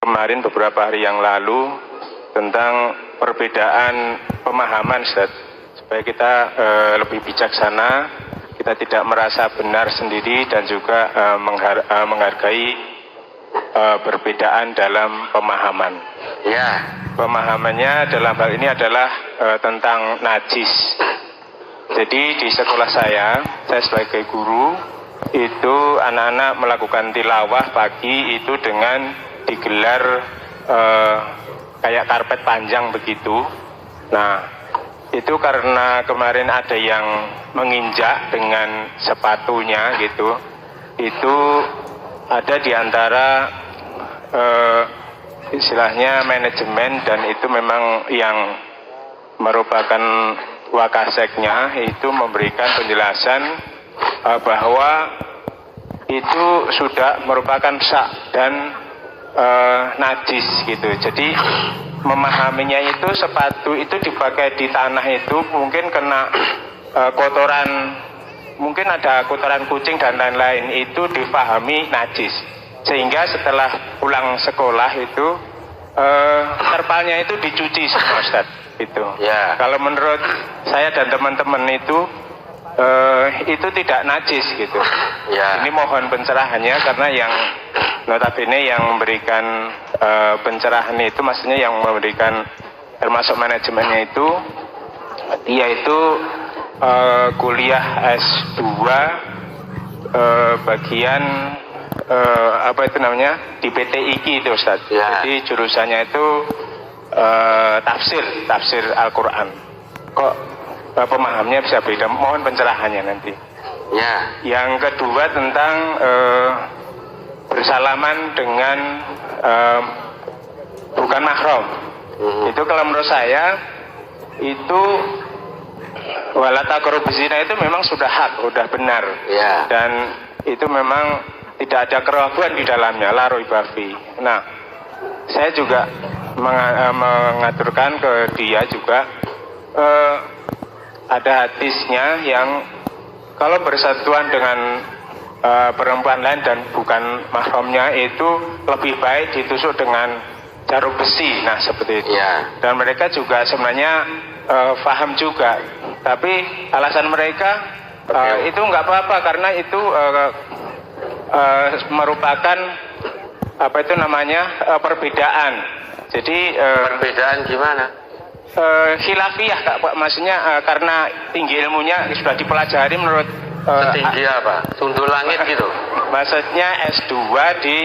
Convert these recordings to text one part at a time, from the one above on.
kemarin beberapa hari yang lalu tentang perbedaan pemahaman, Ustaz, supaya kita lebih bijaksana, kita tidak merasa benar sendiri dan juga menghargai perbedaan dalam pemahaman. Ya. Pemahamannya dalam hal ini adalah tentang najis. Jadi di sekolah saya sebagai guru, itu anak-anak melakukan tilawah pagi itu dengan digelar kayak karpet panjang begitu. Nah, itu karena kemarin ada yang menginjak dengan sepatunya gitu. Itu ada di antara istilahnya manajemen, dan itu memang yang merupakan wakaseknya itu memberikan penjelasan bahwa itu sudah merupakan syak dan najis gitu. Jadi memahaminya itu sepatu itu dipakai di tanah itu mungkin kena kotoran, mungkin ada kotoran kucing dan lain-lain, itu dipahami najis. Sehingga setelah pulang sekolah itu terpalnya itu dicuci semua, Ustaz. Itu. Ya. Kalau menurut saya dan teman-teman itu tidak najis gitu. Ya. Ini mohon pencerahannya, karena yang notabene yang memberikan pencerahan itu, maksudnya yang memberikan termasuk manajemennya itu, dia itu kuliah S2 bagian apa itu namanya di PT IKI itu, Ustaz. Ya. Jadi jurusannya itu tafsir Al-Quran. Kok pemahamnya bisa beda? Mohon pencerahannya nanti. Ya. Yang kedua tentang bersalaman dengan bukan mahram. Itu kalau menurut saya itu wala taqrabu zina itu memang sudah hak, sudah benar. Ya. Dan itu memang tidak ada keraguan di dalamnya, la raiba fi. Nah, saya juga mengaturkan ke dia juga ada hadisnya yang kalau bersatuan dengan perempuan lain dan bukan mahramnya itu lebih baik ditusuk dengan jarum besi. Nah, seperti itu. Ya. Dan mereka juga sebenarnya paham juga, tapi alasan mereka itu nggak apa-apa karena itu merupakan apa itu namanya perbedaan. Jadi Perbedaan gimana? khilafiyah, Kak, maksudnya karena tinggi ilmunya sudah dipelajari menurut Setinggi apa? Sundul langit gitu. maksudnya S2 di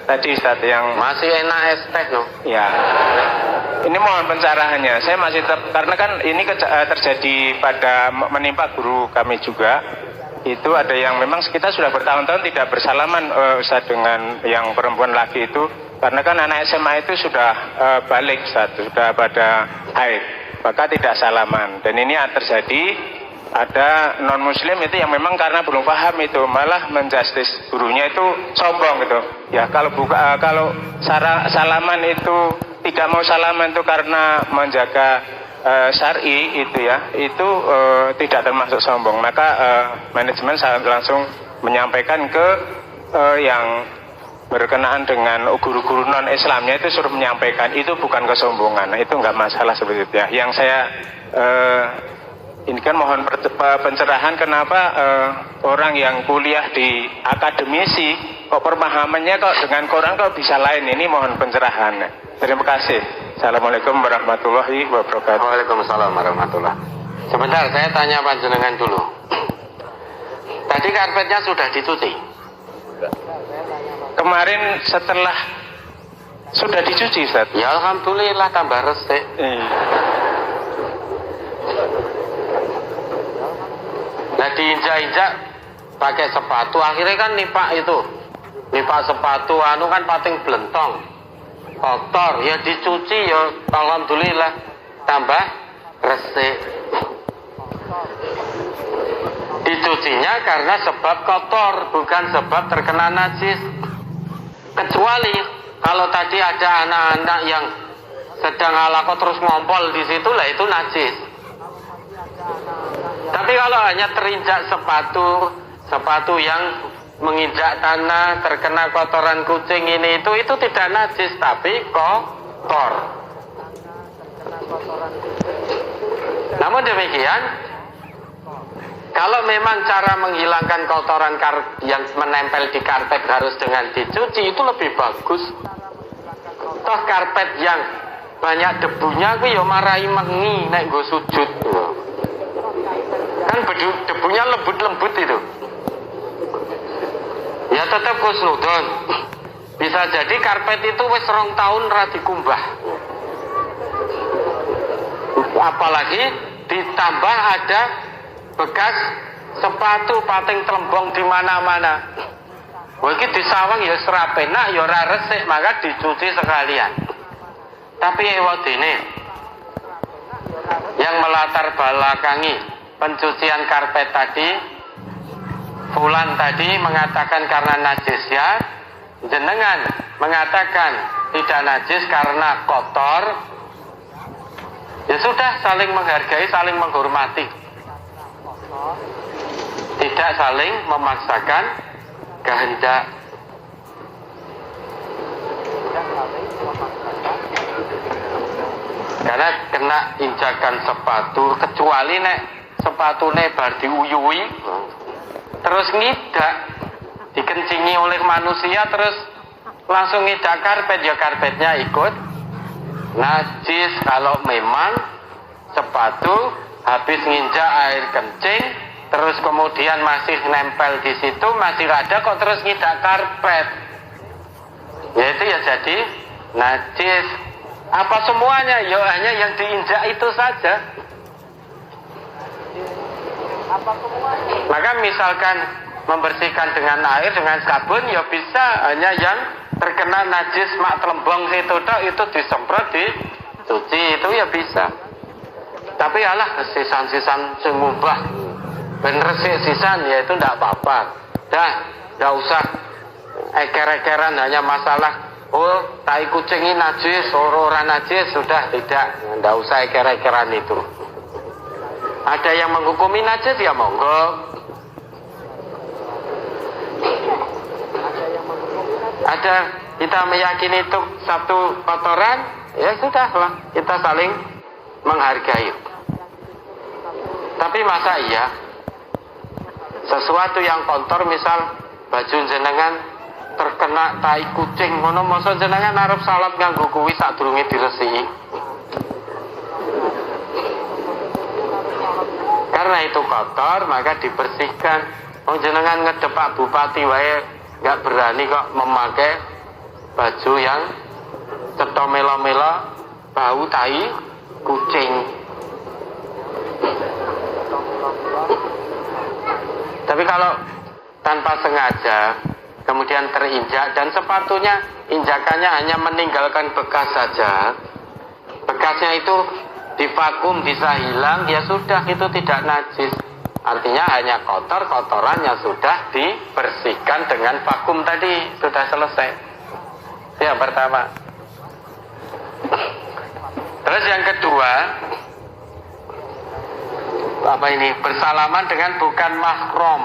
tadi Ustaz yang Masih enak es teh no? ya. Ini mohon pencerahannya. Saya masih karena kan ini terjadi pada menimpa guru kami juga. Itu ada yang memang kita sudah bertahun-tahun tidak bersalaman Ustaz dengan yang perempuan laki itu, karena kan anak SMA itu sudah balik Ustaz, sudah pada haid, maka tidak salaman. Dan ini terjadi ada non muslim itu yang memang karena belum paham itu malah menjustis gurunya itu sombong gitu. Ya kalau salaman itu tidak mau salaman itu karena menjaga syar'i itu ya, itu tidak termasuk sombong. Maka manajemen langsung menyampaikan ke yang berkenaan dengan guru-guru non Islamnya itu suruh menyampaikan itu bukan kesombongan. Nah, itu nggak masalah seperti itu ya. Yang saya ini kan mohon pencerahan kenapa orang yang kuliah di akademisi kok pemahamannya kok dengan Quran kok bisa lain. Ini mohon pencerahan. Terima kasih. Assalamualaikum warahmatullahi wabarakatuh. Waalaikumsalam warahmatullahi. Sebentar, saya tanya panjenengan dulu. Tadi karpetnya sudah dicuci? Kemarin setelah sudah dicuci, Ustaz. Ya alhamdulillah, tambah resik. Nah diinjak-injak pakai sepatu, akhirnya kan nipak sepatu anu kan pating blentong, kotor, ya dicuci ya alhamdulillah tambah resik. Dicucinya karena sebab kotor, bukan sebab terkena najis. Kecuali kalau tadi ada anak-anak yang sedang alaqah terus ngompol di situ, lah itu najis. Tapi kalau hanya terinjak sepatu yang menginjak tanah, terkena kotoran kucing ini itu tidak najis tapi kotor. Namun demikian, kalau memang cara menghilangkan kotoran yang menempel di karpet harus dengan dicuci, itu lebih bagus. Toh karpet yang banyak debunya aku ya marahi mengi nek nggo sujud. Kan debunya lembut-lembut itu. Ya tetap kusnudon. Bisa jadi karpet itu wis 2 tahun ra dikumbah. Apalagi ditambah ada bekas sepatu pating telembong di mana-mana. Wah iki disawang ya serapenak ya ora resik, maka dicuci sekalian. Tapi ewadene yang melatar belakangi pencucian karpet tadi, Fulan tadi mengatakan karena najis ya, jenengan mengatakan tidak najis karena kotor. Ya sudah, saling menghargai, saling menghormati. Tidak saling memaksakan kehendak. Karena kena injakan sepatu, kecuali nek sepatune bar diuyui terus ngidak, dikencingi oleh manusia terus langsung ngidak karpet, ya karpetnya ikut najis. Kalau memang sepatu habis nginjak air kencing terus kemudian masih nempel di situ, masih ada kok terus ngidak karpet, ya itu ya jadi najis. Apa semuanya? Ya hanya yang diinjak itu saja. Maka misalkan membersihkan dengan air, dengan sabun, ya bisa. Hanya yang terkena najis mak telembong situ itu disemprot, dicuci, itu ya bisa. Tapi alah sisan-sisan sengubah ben resik sisan, ya itu tidak apa-apa. Dah usah eker-ekeran hanya masalah tai kucing ini najis, orang najis, sudah tidak usah eker-ekeran itu. Ada yang menghukumi najis ya monggo. Ada kita meyakini itu satu kotoran, ya sudahlah, kita saling menghargai. Tapi masa iya sesuatu yang kotor, misal baju jenengan terkena tai kucing ngono, masa jenengan arep salat nganggo kuwi sadurunge diresiki? Karena itu kotor maka dibersihkan. Wong jenengan ngedepak bupati wae nggak berani kok memakai baju yang cetha melo-melo bau tai kucing. Tapi kalau tanpa sengaja kemudian terinjak dan sepatunya injakannya hanya meninggalkan bekas saja, bekasnya itu divakum bisa hilang, ya sudah, itu tidak najis. Artinya hanya kotor, kotorannya sudah dibersihkan dengan vakum tadi, sudah selesai. Itu yang pertama. Terus yang kedua, apa ini? Bersalaman dengan bukan mahram.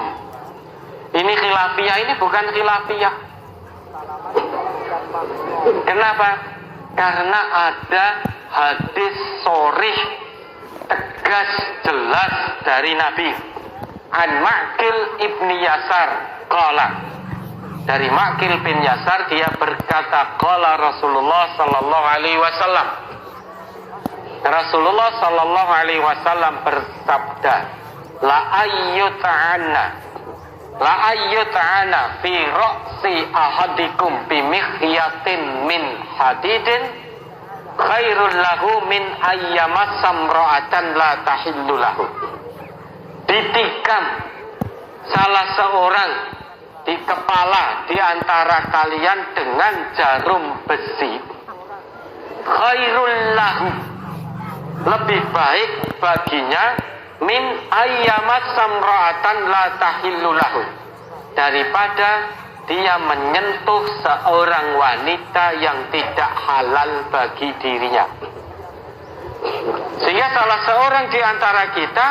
Ini khilafiyah, ini bukan khilafiyah. Kenapa? Karena ada hadis sharih tegas jelas dari Nabi. An Ma'qil ibni Yasar qala. Dari Ma'qil bin Yasar dia berkata, qala Rasulullah sallallahu alaihi wasallam. Rasulullah sallallahu alaihi wasallam bersabda, la ayyuta'ana fi ra'si ahadikum bi mikhyatin min hadidin khairul lahu min ayyamassam ra'atan la tahillu lahu. Ditikam salah seorang di kepala di antara kalian dengan jarum besi, khairul lahu, lebih baik baginya, min ayyamassam ra'atan la tahillu lahu, daripada dia menyentuh seorang wanita yang tidak halal bagi dirinya. Sehingga salah seorang di antara kita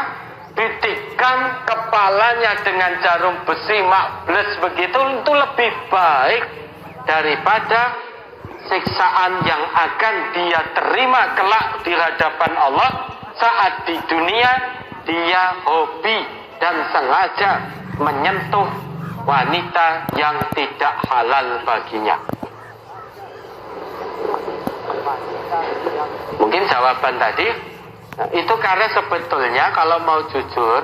ditikam kepalanya dengan jarum besi makbles begitu, itu lebih baik daripada siksaan yang akan dia terima kelak di hadapan Allah saat di dunia dia hobi dan sengaja menyentuh wanita yang tidak halal baginya. Mungkin jawaban tadi itu karena sebetulnya kalau mau jujur,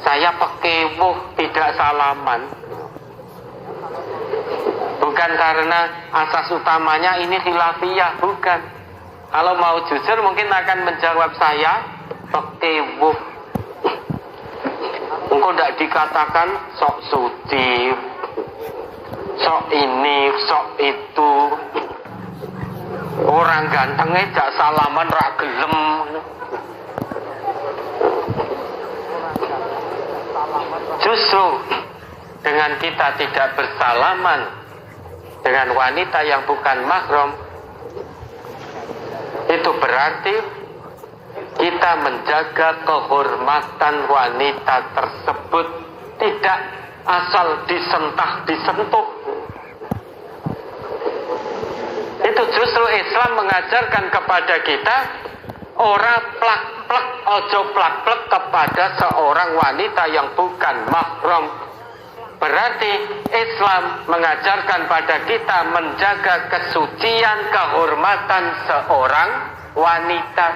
saya pekewuh tidak salaman. Bukan karena asas utamanya ini khilafiyah, bukan. Kalau mau jujur mungkin akan menjawab saya pekewuh. Engkau tidak dikatakan sok suci, sok ini, sok itu. Orang gantengnya jak salaman rak gelem. Justru dengan kita tidak bersalaman dengan wanita yang bukan mahram, itu berarti kita menjaga kehormatan wanita tersebut, tidak asal disentuh. Itu justru Islam mengajarkan kepada kita ora plak-plak, ojo plak-plak kepada seorang wanita yang bukan mahram. Berarti Islam mengajarkan pada kita menjaga kesucian kehormatan seorang wanita.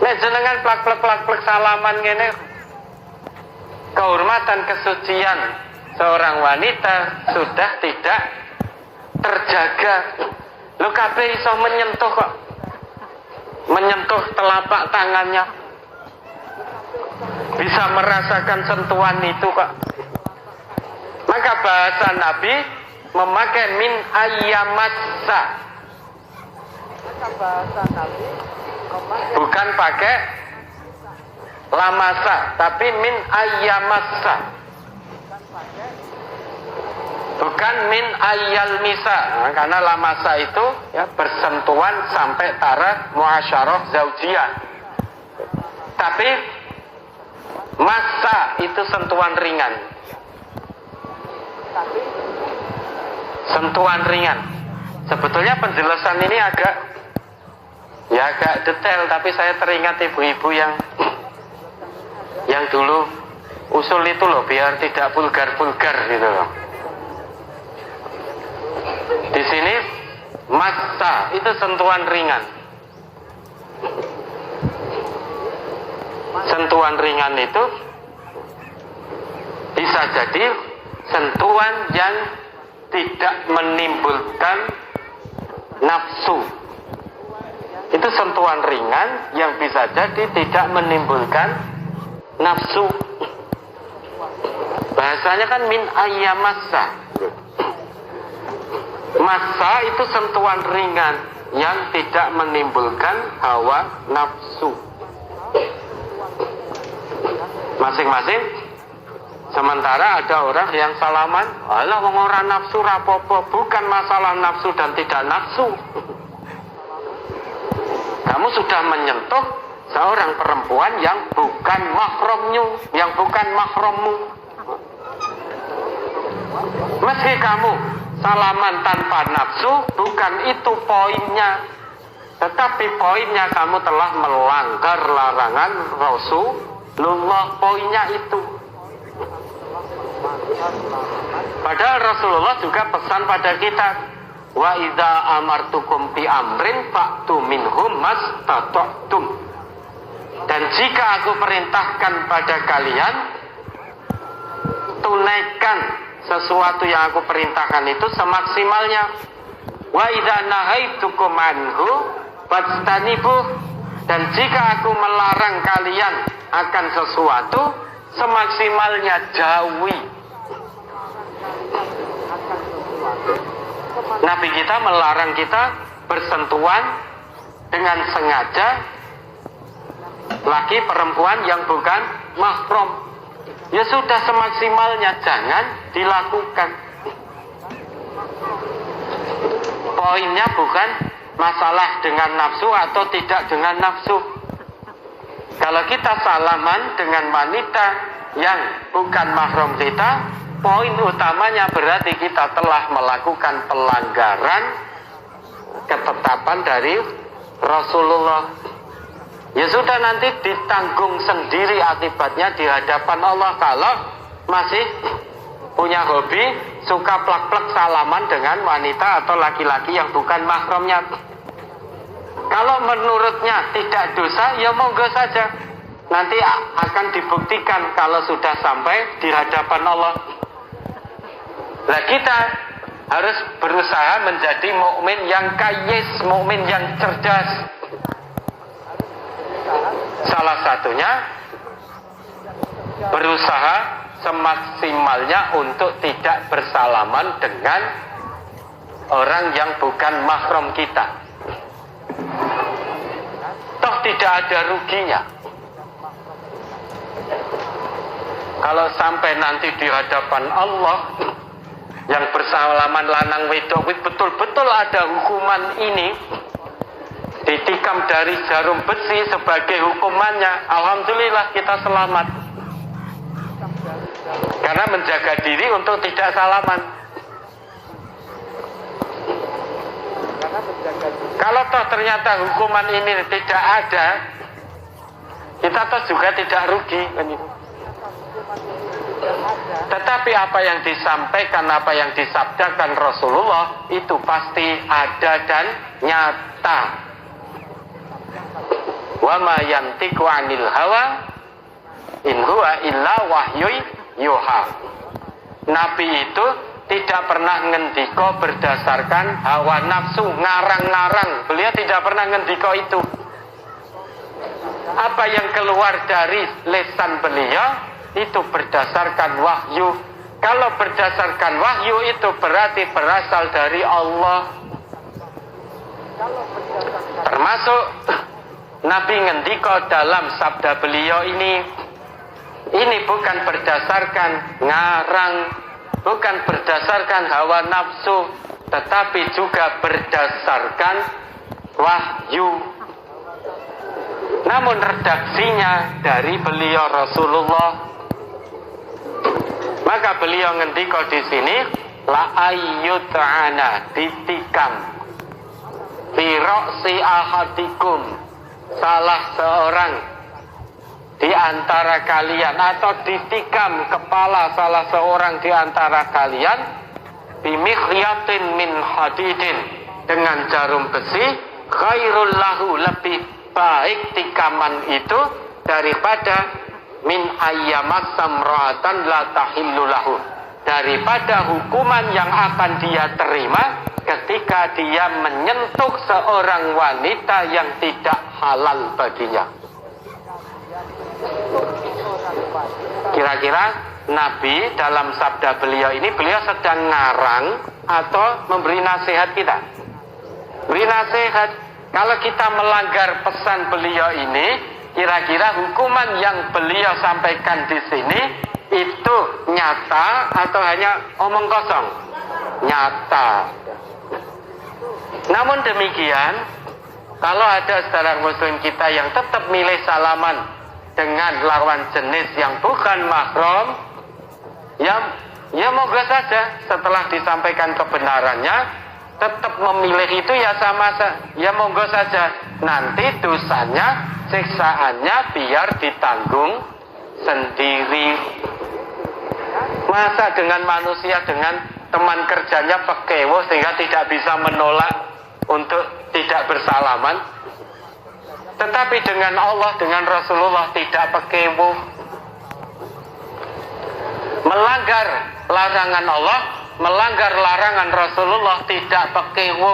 Nek jenengan plak-plak salaman ngene, kehormatan kesucian seorang wanita sudah tidak terjaga. Lo kabeh iso menyentuh kok, menyentuh telapak tangannya, bisa merasakan sentuhan itu kok. Maka bahasa Nabi memakai min ayyamassa, bukan pakai lamasa, tapi min ayyamassa, bukan min ayyal misa. Nah, karena lamasa itu ya bersentuhan sampai taraf muasyarah zaujiyah. Tapi masa itu sentuhan ringan. Sentuhan ringan. Sebetulnya penjelasan ini agak detail, tapi saya teringat ibu-ibu yang dulu usul itu loh, biar tidak vulgar-vulgar gitu loh. Di sini massa itu sentuhan ringan. Sentuhan ringan itu bisa jadi sentuhan yang tidak menimbulkan nafsu. Itu sentuhan ringan yang bisa jadi tidak menimbulkan nafsu. Bahasanya kan min ayyamassa. Massa itu sentuhan ringan yang tidak menimbulkan hawa nafsu. Masing-masing. Sementara ada orang yang salaman, alah wong ora nafsu rapopo. Bukan masalah nafsu dan tidak nafsu. Kamu sudah menyentuh seorang perempuan yang bukan mahrammu. Meski kamu salaman tanpa nafsu, bukan itu poinnya. Tetapi poinnya kamu telah melanggar larangan Rasulullah. Poinnya itu. Padahal Rasulullah juga pesan pada kita, wa idza amartukum bi amrin fa'tu minhum mastata'tum. Dan jika aku perintahkan pada kalian, tunaikan sesuatu yang aku perintahkan itu semaksimalnya. Wa idza nahaitukum anhu fastanibuh. Dan jika aku melarang kalian akan sesuatu, semaksimalnya jauhi. Nabi kita melarang kita bersentuhan dengan sengaja laki perempuan yang bukan mahram. Ya sudah, semaksimalnya jangan dilakukan. Poinnya bukan masalah dengan nafsu atau tidak dengan nafsu. Kalau kita salaman dengan wanita yang bukan mahram kita, poin utamanya berarti kita telah melakukan pelanggaran ketetapan dari Rasulullah. Ya sudah, nanti ditanggung sendiri akibatnya di hadapan Allah. Kalau masih punya hobi suka plak-plak salaman dengan wanita atau laki-laki yang bukan mahramnya. Kalau menurutnya tidak dosa, ya monggo saja. Nanti akan dibuktikan kalau sudah sampai di hadapan Allah. Nah, kita harus berusaha menjadi mukmin yang kayis, mukmin yang cerdas. Salah satunya berusaha semaksimalnya untuk tidak bersalaman dengan orang yang bukan mahram kita. Toh tidak ada ruginya. Kalau sampai nanti di hadapan Allah yang bersalaman lanang wedok betul-betul ada hukuman ini, ditikam dari jarum besi sebagai hukumannya, alhamdulillah kita selamat. Karena menjaga diri untuk tidak salaman. Kalau toh ternyata hukuman ini tidak ada, kita toh juga tidak rugi. Tetapi apa yang disampaikan, apa yang disabdakan Rasulullah itu pasti ada dan nyata. Wa ma yantiqu 'anil hawa in huwa illa wahyu yuha. Nabi itu tidak pernah ngendiko berdasarkan hawa nafsu, ngarang-ngarang. Beliau tidak pernah ngendiko itu. Apa yang keluar dari lisan beliau itu berdasarkan wahyu. Kalau berdasarkan wahyu itu berarti berasal dari Allah. Termasuk Nabi ngendiko dalam sabda beliau ini bukan berdasarkan ngarang, bukan berdasarkan hawa nafsu, tetapi juga berdasarkan wahyu. Namun redaksinya dari beliau Rasulullah. Maka beliau ngendiko di sini, la ayyut'ana, ditikam fi ra'si ahadikum, salah seorang di antara kalian, atau ditikam kepala salah seorang di antara kalian, bimikhyatin min hadidin, dengan jarum besi, khairul lahu, lebih baik tikaman itu daripada min ayyamas samra'atan la tahillu lahu, daripada hukuman yang akan dia terima ketika dia menyentuh seorang wanita yang tidak halal baginya. Kira-kira Nabi dalam sabda beliau ini, beliau sedang ngarang atau memberi nasihat kita? Beri nasihat. Kalau kita melanggar pesan beliau ini, kira-kira hukuman yang beliau sampaikan di sini itu nyata atau hanya omong kosong? Nyata. Namun demikian, kalau ada saudara muslim kita yang tetap milih salaman dengan lawan jenis yang bukan mahram, ya moga saja setelah disampaikan kebenarannya tetap memilih itu, ya sama saja, ya monggo saja. Nanti dosanya, siksaannya biar ditanggung sendiri. Masa dengan manusia, dengan teman kerjanya pekewo sehingga tidak bisa menolak untuk tidak bersalaman, tetapi dengan Allah, dengan Rasulullah tidak pekewo. Melanggar larangan Allah, melanggar larangan Rasulullah tidak pekewo,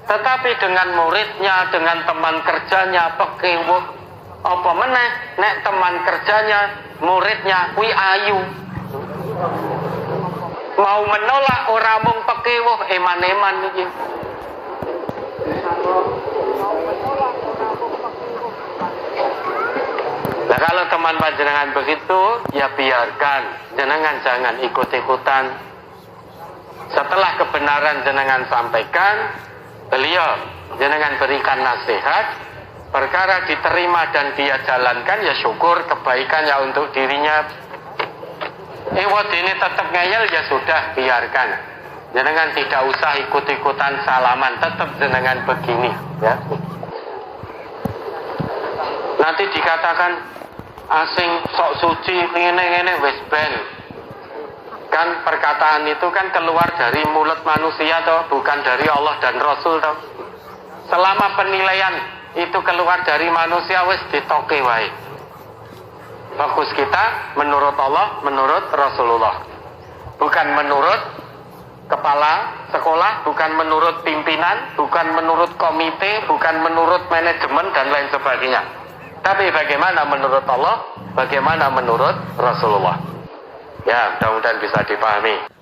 tetapi dengan muridnya, dengan teman kerjanya pekewo. Apa meneh nek teman kerjanya, muridnya kuwi ayu, mau menolak ora mung pekewo, eman-eman iki. Nah, kalau teman panjenengan begitu, ya biarkan, jenengan jangan ikut-ikutan. Setelah kebenaran jenengan sampaikan, beliau jenengan berikan nasihat, perkara diterima dan dia jalankan, ya syukur, kebaikan ya untuk dirinya. Ini tetap ngeyel, ya sudah, biarkan. Jenengan tidak usah ikut-ikutan salaman, tetap jenengan begini, ya. Nanti dikatakan asing sok suci ngene wis ben. Kan perkataan itu kan keluar dari mulut manusia toh, bukan dari Allah dan Rasul toh. Selama penilaian itu keluar dari manusia, wis ditoke wae. Fokus kita menurut Allah, menurut Rasulullah. Bukan menurut kepala sekolah, bukan menurut pimpinan, bukan menurut komite, bukan menurut manajemen dan lain sebagainya. Tapi bagaimana menurut Allah, bagaimana menurut Rasulullah. Ya, mudah-mudahan bisa dipahami.